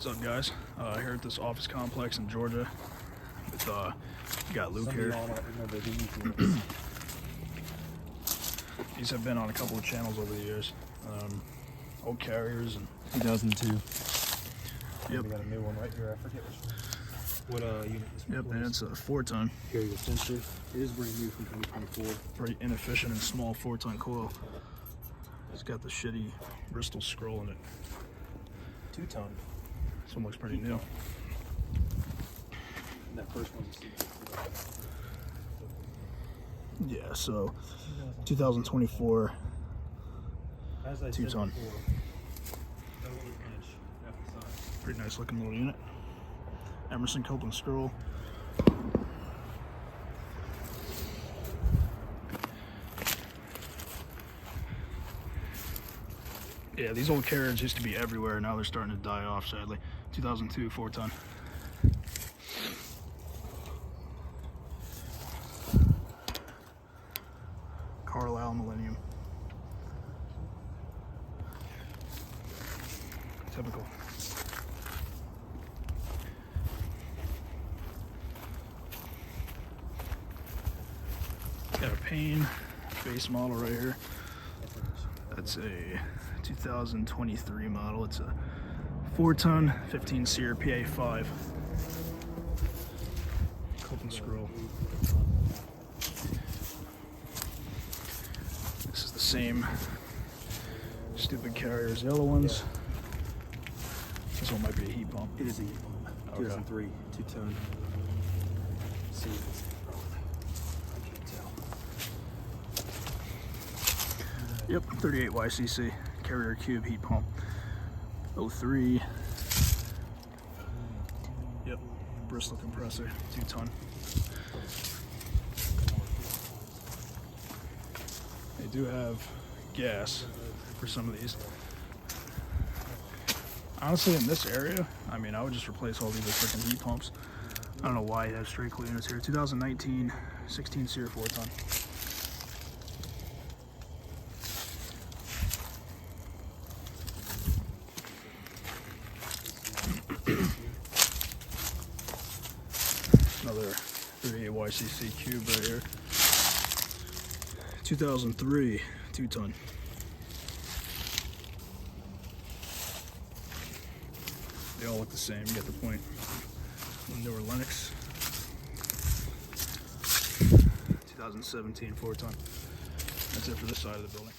What's up, guys? Here at this office complex in Georgia with got Luke here. These have been on a couple of channels over the years. Old carriers and 2002. Yep. We got a new one right here. I forget which one. What unit is yep, and it's a 4-ton. Here your Sentry. It is brand new from 2024. Pretty inefficient and small 4-ton coil. It's got the shitty Bristol scroll in it. 2-ton. This one looks pretty new. And that first one's a Yeah, so 2024 2-ton. Pretty nice looking little unit. Emerson Copeland scroll. Yeah, these old carriers used to be everywhere. Now they're starting to die off, sadly. 2002 4-ton. Carlisle Millennium. Typical. Got a Payne base model right here. That's a 2023 model. It's a 4-ton, 15 SEER PA5. Copeland scroll. This is the same stupid carrier as the other ones. This one might be a heat pump. It is a heat pump. 2003, 2-ton. See if it's I can't tell. Yep, 38 YCC carrier cube heat pump. 03. Yep, Bristol compressor, 2-ton. They do have gas for some of these. Honestly, in this area, I mean, I would just replace all these with freaking heat pumps. I don't know why you have straight cool units here. 2019 16 SEER 4-ton. Another 38 YCC cube right here. 2003 2-ton. They all look the same, you get the point. Newer Lennox. 2017 4-ton. That's it for this side of the building.